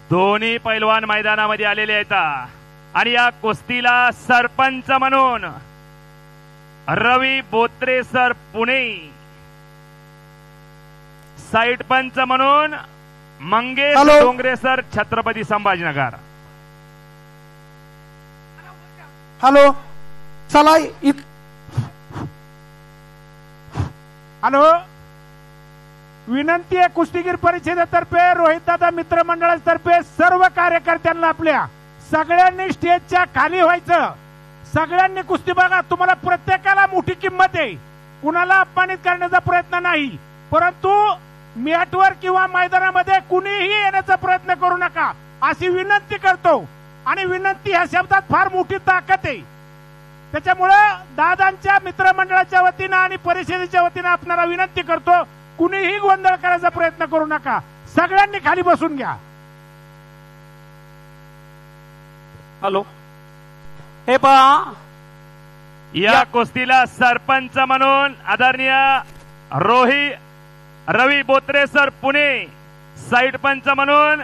दोन्ही पैलवान मैदानामध्ये आलेले आहेत आणि या कुस्तीला सरपंच म्हणून रवी बोत्रे सर पुणे, साईड पंच म्हणून मंगेश डोंगरे सर छत्रपती संभाजीनगर. हॅलो चला हॅलो, विनंती आहे कुस्तीगीर परिषदेतर्फे, रोहित दादा मित्र मंडळातर्फे सर्व कार्यकर्त्यांना आपल्या सगळ्यांनी स्टेजच्या खाली व्हायचं. सगळ्यांनी कुस्ती बघा. तुम्हाला प्रत्येकाला मोठी किंमत आहे, कुणाला अपमानित करण्याचा प्रयत्न नाही, परंतु मॅटवर किंवा मैदानामध्ये कुणीही येण्याचा प्रयत्न करू नका अशी विनंती करतो. आणि विनंती ह्या शब्दात फार मोठी ताकद आहे. त्याच्यामुळं दादांच्या मित्रमंडळाच्या वतीनं आणि परिषदेच्या वतीनं आपणाला विनंती करतो, कुणीही गोंधळ करायचा प्रयत्न करू नका. सगळ्यांनी खाली बसून घ्या. हॅलो, हे पहा, या कुस्तीला सरपंच म्हणून आदरणीय रवी बोत्रे सर पुणे, साईड पंच म्हणून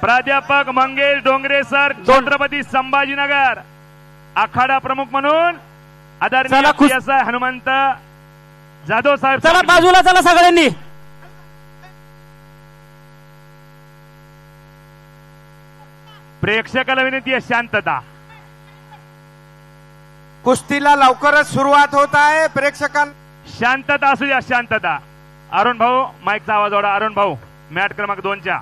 प्राध्यापक मंगेश डोंगरे सर छत्रपती संभाजीनगर, आखाडा प्रमुख म्हणून आदरणीय PSI हनुमंत जाधव साहेब. चला बाजूला चला सगळ्यांनी. प्रेक्षकाला विनंती आहे शांतता. कुस्तीला लवकरच सुरुवात होत आहे. प्रेक्षकांना शांतता असू द्या, शांतता. अरुण भाऊ माईकचा आवाज वाढा. अरुण भाऊ मॅट क्रमांक 2च्या.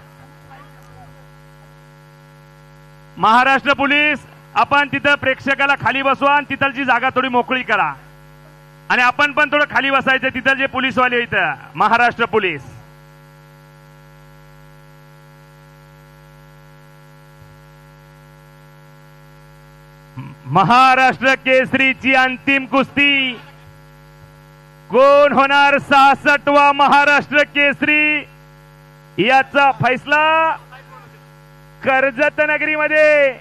महाराष्ट्र पोलीस, आपण तिथं प्रेक्षकाला खाली बसवा आणि तिथलची जागा थोडी मोकळी करा आणि आपण पण थोडं खाली बसायचं. तिथं जे पोलीसवाले इथं महाराष्ट्र पोलीस. महाराष्ट्र केसरीची अंतिम कुस्ती. कोण होणार 66वा महाराष्ट्र केसरी याचा फैसला कर्जत नगरीमध्ये.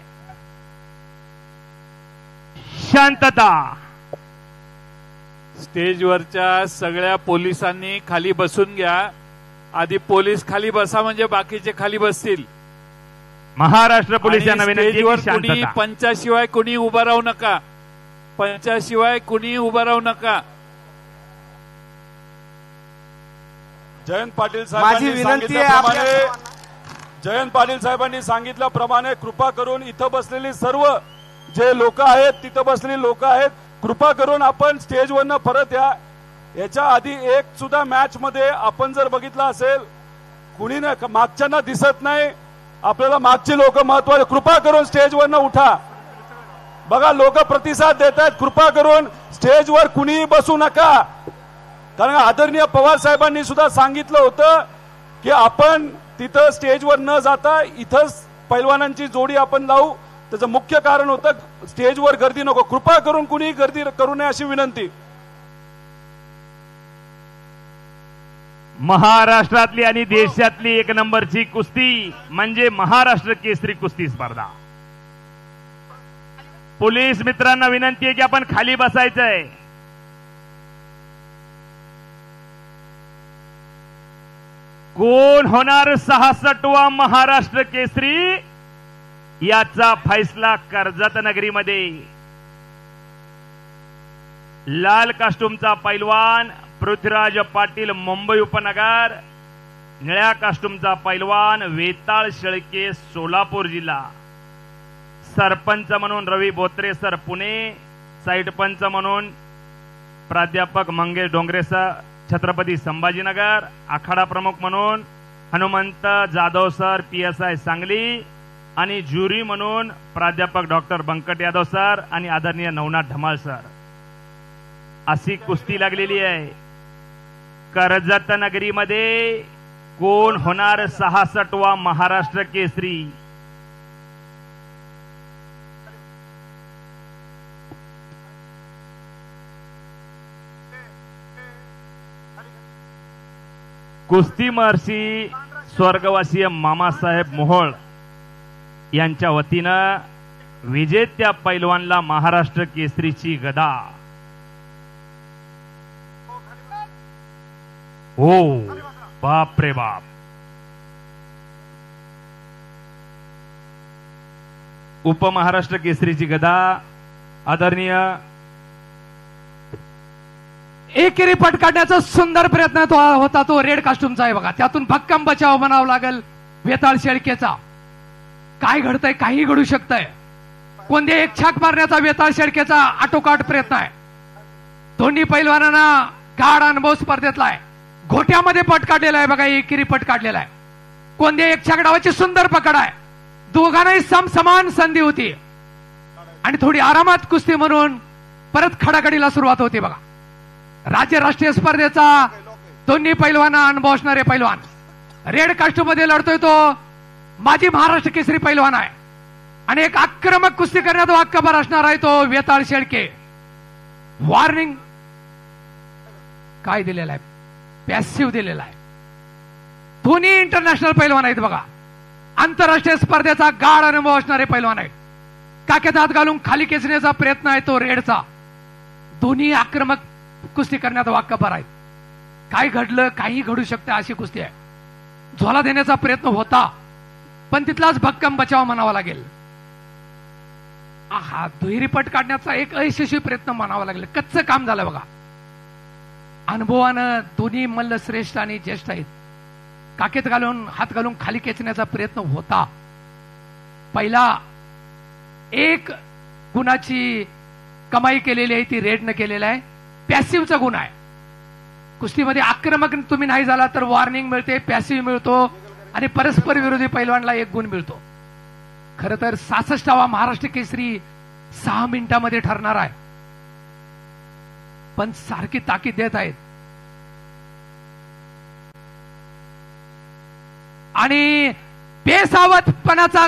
शांतता. स्टेजवरच्या सगळ्या पोलिसांनी खाली बसून घ्या. आधी पोलीस खाली बसा म्हणजे बाकीचे खाली बसतील. महाराष्ट्र पोलिसांना विनंती आहे की कुणी पंचाशिवाय कुणी उभं राहू नका. पंचाशिवाय कुणी उभं राहू नका. जयंत पाटील साहेबांनी सांगितल्याप्रमाणे जयंत पाटील साहेबांनी सांगितल्याप्रमाणे कृपा करून इथं बसलेली सर्व जे लोक आहेत, तिथं बसलेली लोक आहेत, कृपा करून आपण स्टेजवरनं परत या. याच्या आधी एक सुद्धा मॅच मध्ये आपण जर बघितलं असेल, कुणी मागच्यांना दिसत नाही. आपल्याला मागची लोक महत्वाचे. कृपा करून स्टेजवरनं उठा. बघा लोक प्रतिसाद देत आहेत. कृपा करून स्टेजवर कुणीही बसू नका. कारण आदरणीय पवार साहेबांनी सुद्धा सांगितलं होतं की आपण तिथं स्टेजवर न जाता इथंच पैलवानांची जोडी आपण लावू. त्याचं मुख्य कारण होतं स्टेजवर गर्दी नको. कृपा करून कुणी गर्दी करू नये अशी विनंती. महाराष्ट्रातली आणि देशातली एक नंबरची कुस्ती म्हणजे महाराष्ट्र केसरी कुस्ती स्पर्धा. पोलीस मित्रांना विनंती आहे की आपण खाली बसायचंय. कोण होणार 66वा महाराष्ट्र केसरी याचा फैसला कर्जत नगरीमध्ये. लाल कास्टूमचा पैलवान पृथ्वीराज पाटील मुंबई उपनगर, निळ्या कास्टूमचा पैलवान वेताळ शेळके सोलापूर जिल्हा, सरपंच म्हणून रवी बोत्रे सर पुणे, साईड पंच म्हणून प्राध्यापक मंगेश डोंगरे सर छत्रपती संभाजीनगर, आखाडा प्रमुख म्हणून हनुमंत जाधव सर PSI सांगली आणि ज्युरी म्हणून प्राध्यापक डॉक्टर बंकट यादव सर आणि आदरणीय नवनाथ धमाळ सर. अशी कुस्ती लागलेली आहे. कर्जत नगरीमध्ये कोण होणार 66वा महाराष्ट्र केसरी. कुस्ती महर्षी स्वर्गवासीय मामासाहेब मोहोळ यांच्या वतीनं विजेत्या पैलवानला महाराष्ट्र केसरीची गदा. हो बाप रे बाप. उपमहाराष्ट्र केसरीची गदा आदरणीय एकेरी पट काढण्याचा सुंदर प्रयत्न तो होता, तो रेड कास्ट्यूमचा आहे बघा. त्यातून भक्कम बचाव म्हणावा लागेल वेताळ शेळकेचा. काय घडतंय, काही घडू शकतंय. कोणते एक छाक मारण्याचा वेताळ शेळकेचा आटोकाट प्रयत्न आहे. दोन्ही पैलवानांना गाढ अनुभव स्पर्धेतला आहे. घोट्यामध्ये पट काढलेला आहे बघा, एकेरी पट काढलेला आहे. कोणते एक छाक डावाची सुंदर पकड आहे. दोघांनाही समान संधी होती आणि थोडी आरामात कुस्ती म्हणून परत खडाखडीला सुरुवात होती बघा. राज्य राष्ट्रीय स्पर्धेचा दोन्ही पैलवाना अनुभव असणारे पैलवान रेड कास्ट्यूम मध्ये लढतोय तो माजी महाराष्ट्र केसरी पैलवान आहे आणि एक आक्रमक कुस्ती करण्यात वाक्यभर असणार आहे तो वेताळ शेळके. वॉर्निंग काय दिलेला आहे, पॅसिव्ह दिलेला आहे. दोन्ही इंटरनॅशनल पैलवान आहेत बघा. आंतरराष्ट्रीय स्पर्धेचा गाढ अनुभव असणारे पैलवान आहेत. काक्यात हात घालून खाली खेचण्याचा प्रयत्न आहे तो रेडचा. दोन्ही आक्रमक कुस्ती करण्यात वाक्यभर आहेत. काय घडलं, काही घडू शकतं अशी कुस्ती आहे. झोला देण्याचा प्रयत्न होता पण तिथलाच भक्कम बचाव म्हणावा लागेल. हा दुहेरी पट काढण्याचा एक अयशस्वी प्रयत्न म्हणावा लागेल. कच्चं काम झालं बघा. अनुभवानं दोन्ही मल्ल श्रेष्ठ आणि ज्येष्ठ आहेत. काकेत घालून हात घालून खाली खेचण्याचा प्रयत्न होता. पहिला एक गुणाची कमाई केलेली आहे ती रेडनं केलेला आहे. पॅसिव्हचा गुण आहे. कुस्तीमध्ये आक्रमक तुम्ही नाही झाला तर वॉर्निंग मिळते, पॅसिव्ह मिळतो आणि परस्पर विरोधी पैलवानला एक गुण मिळतो. खर तर 66वा महाराष्ट्र केसरी 6 मिनिटांमध्ये ठरणार आहे पण सारखी ताकीद देत आहेत आणि बेसावधपणाचा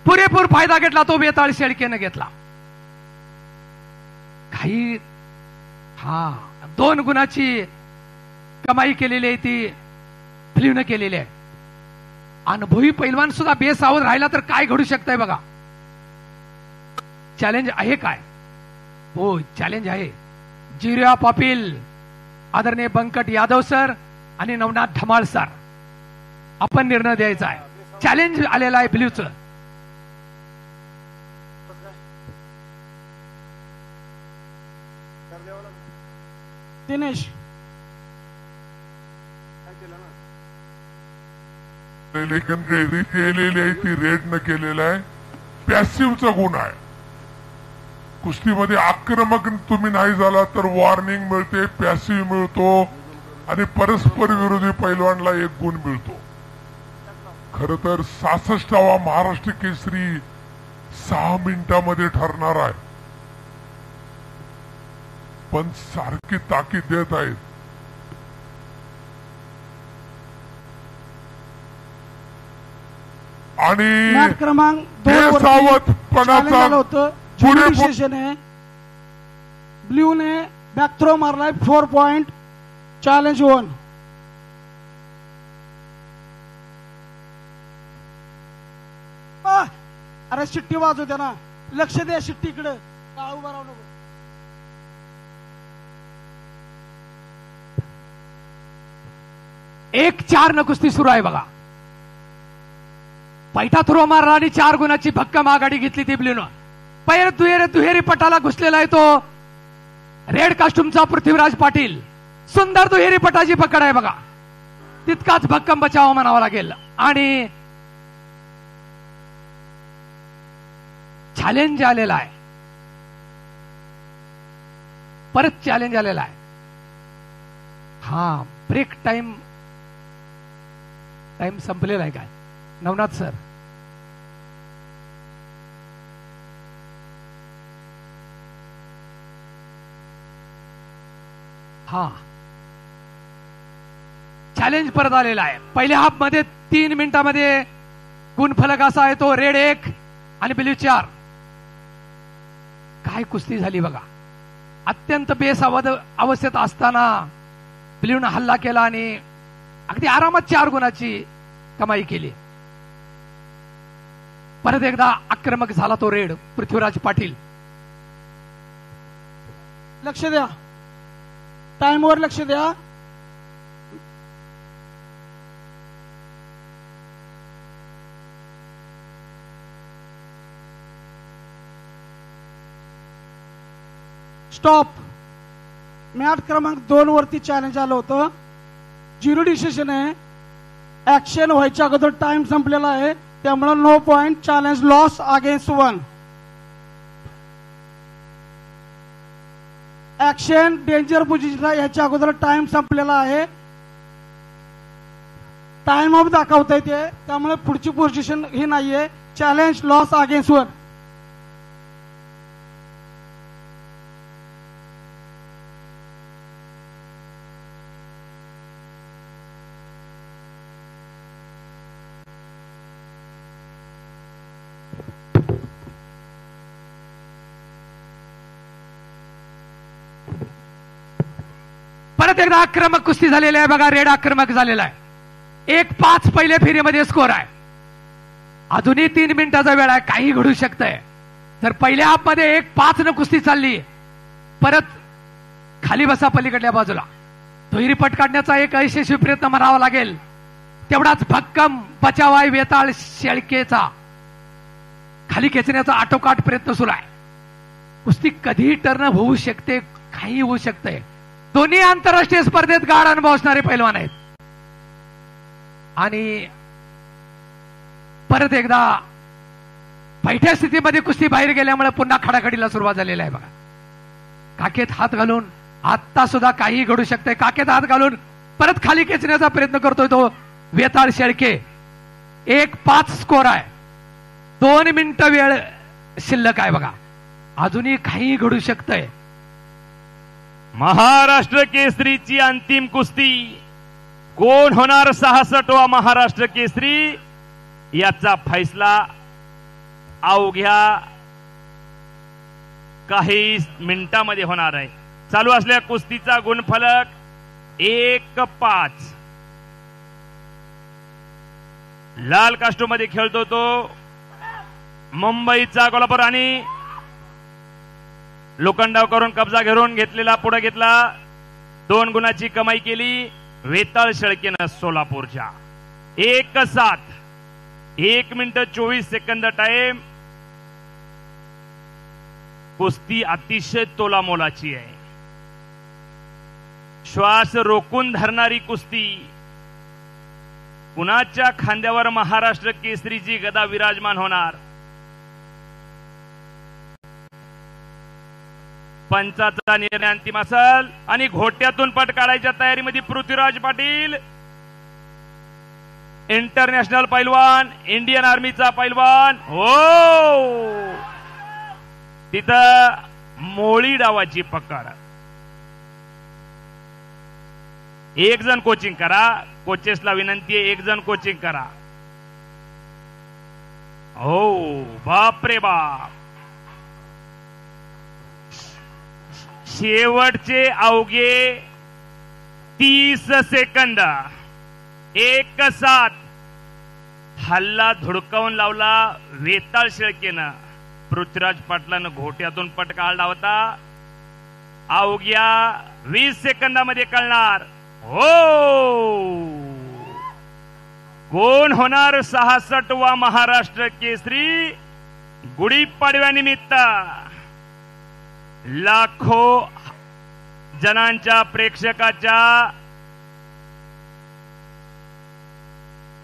पुरेपूर फायदा घेतला तो वेताळ शेळकेनं घेतला. काही 2 गुणाची कमाई केलेली आहे ती फ्ल्यूनं केलेली आहे. अनुभवी पैलवान सुद्धा बेसावध राहिला तर काय घडू शकतंय बघा. चॅलेंज आहे काय? हो, चॅलेंज आहे. जिरिया पाटील, आदरणीय बंकट यादव सर आणि नवनाथ धमाळ सर, आपण निर्णय द्यायचा आहे. चॅलेंज आलेला आहे फ्ल्यूचं. दिनेश लेखन केलेली आहे ती रेडनं केलेलं आहे. पॅसिव्हचा गुण आहे. कुस्तीमध्ये आक्रमक तुम्ही नाही झाला तर वॉर्निंग मिळते, पॅसिव्ह मिळतो आणि परस्पर विरोधी पैलवानला एक गुण मिळतो. खर तर 66वा महाराष्ट्र केसरी 6 मिनिटांमध्ये ठरणार आहे पण सारखी ताकीद देत आहेत. आणि क्रमांक 2 बेसावधपणाचा पुरेपूर ब्ल्यू ने बॅक थ्रो मारलाय 4 पॉइंट. चॅलेंज 1. अरे शिट्टी वाजू द्या ना, लक्ष द्या शिट्टीकडे. उभा राहू नको. 1-4 न कुस्ती सुरू आहे बघा. पैठा थ्रो मारला आणि 4 गुणाची भक्कम आघाडी घेतली ती ब्ल्यूनं. पहिल्या दुहेरी पटाला घुसलेला आहे तो रेड कास्ट्यूमचा पृथ्वीराज पाटील. सुंदर दुहेरी पटाची पकड आहे बघा. तितकाच भक्कम बचाव म्हणावा लागेल आणि चॅलेंज आलेला आहे. परत चॅलेंज आलेला आहे. ब्रेक टाइम संपलेला आहे काय नवनाथ सर? चॅलेंज परत आलेला आहे. पहिल्या हाफ मध्ये 3 मिनिटांमध्ये गुणफलक असा आहे तो रेड 1 आणि ब्ल्यू 4. काय कुस्ती झाली बघा. अत्यंत बेसावध अवस्थेत असताना ब्ल्यूनं हल्ला केला आणि अगदी आरामात 4 गुणाची कमाई केली. परत एकदा आक्रमक झाला तो रेड पृथ्वीराज पाटील. लक्ष द्या, टाइमवर लक्ष द्या. स्टॉप. मॅट क्रमांक 2 वरती चॅलेंज आलं होतं. 0 डिसिजन आहे. ऍक्शन व्हायच्या अगोदर टाइम संपलेला आहे, त्यामुळे no point. Challenge loss against 1. Action danger position याच्या अगोदर टाइम संपलेला आहे. टाइम ऑफ दाखवता येते, त्यामुळे पुढची पोझिशन ही नाहीये. Challenge loss against 1. परत एकदा आक्रमक कुस्ती झालेली आहे बघा. रेड आक्रमक झालेला आहे. 1-5 पहिल्या फेरीमध्ये स्कोर आहे. अजूनही 3 मिनिटाचा वेळ आहे, काही घडू शकतंय. तर पहिल्या हाफमध्ये 1-5 न कुस्ती चालली. परत खाली बसा पलीकडल्या बाजूला. दुहेरी पट काढण्याचा एक यशस्वी प्रयत्न म्हणावा लागेल. तेवढाच भक्कम बचाव आहे वेताळ शेळकेचा. खाली खेचण्याचा आटोकाट प्रयत्न सुरू आहे. कुस्ती कधीही टर्न होऊ शकते, काही होऊ शकते. दोन्ही आंतरराष्ट्रीय स्पर्धेत गाढ अनुभव असणारे पैलवान आहेत. आणि परत एकदा बैठ्या स्थितीमध्ये कुस्ती बाहेर गेल्यामुळे पुन्हा खडाखडीला सुरुवात झालेली आहे बघा. काकेत हात घालून आता सुद्धा काही घडू शकते. काकेत हात घालून परत खाली खेचण्याचा प्रयत्न करतोय तो वेताळ शेळके. 1-5 स्कोर आहे. 2 मिनिटं वेळ शिल्लक आहे बघा. अजूनही काही घडू शकतंय. महाराष्ट्र केसरीची अंतिम कुस्ती. कोण होणार 66वा महाराष्ट्र केसरी, याचा फैसला अवघ्या काही मिनिटांमध्ये होणार आहे. चालू असलेल्या कुस्तीचा गुणफलक 1-5. लाल कास्टूम मध्ये खेळतो तो मुंबईचा कोल्हापूर आणि लोखंडाव करून कब्जा घेऊन घेतलेला पुढे घेतला. 2 गुणाची कमाई केली वेताळ शेळकेनं सोलापूरच्या. 1-7. 1 मिनिट 24 सेकंद टाइम. कुस्ती अतिशय तोलामोलाची आहे. श्वास रोखून धरणारी कुस्ती. कुणाच्या खांद्यावर महाराष्ट्र केसरीची गदा विराजमान होणार. पंचाचा निर्णय अंतिम असेल आणि घोट्यातून पट काढायच्या तयारीमध्ये पृथ्वीराज पाटील, इंटरनॅशनल पैलवान, इंडियन आर्मीचा पैलवान. हो, तिथं मोळी डावाची पकड. 1 जण कोचिंग करा. कोचेसला विनंती आहे, 1 जण कोचिंग करा. हो, बाप रे बाप. शेवटचे अवघे 30 सेकंद. 1-7. हल्ला धुडकावून लावला वेताळ शेळकेनं. पृथ्वीराज पाटलानं घोट्यातून पट काढला होता. अवघ्या 20 सेकंदामध्ये कळणार. हो, कोण होणार 66वा महाराष्ट्र केसरी. गुढीपाडव्यानिमित्त लाखो जणांच्या प्रेक्षकाच्या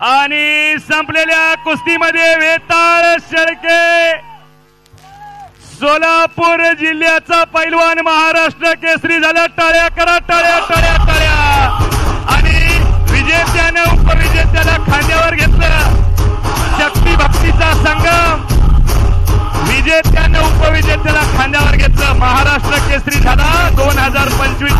आणि संपलेल्या कुस्तीमध्ये वेताळ शेळके सोलापूर जिल्ह्याचा पैलवान महाराष्ट्र केसरी झाला. टाळ्या करा, टाळ्या टाळ्या टाळ्या. आणि विजेत्यानं उपविजेत्याला खांद्यावर घेतलं. शक्ती भक्तीचा संगम. विजेत्यानं उपविजेत्याला खांद्यावर घेतलं. महाराष्ट्र केसरी झाला 2025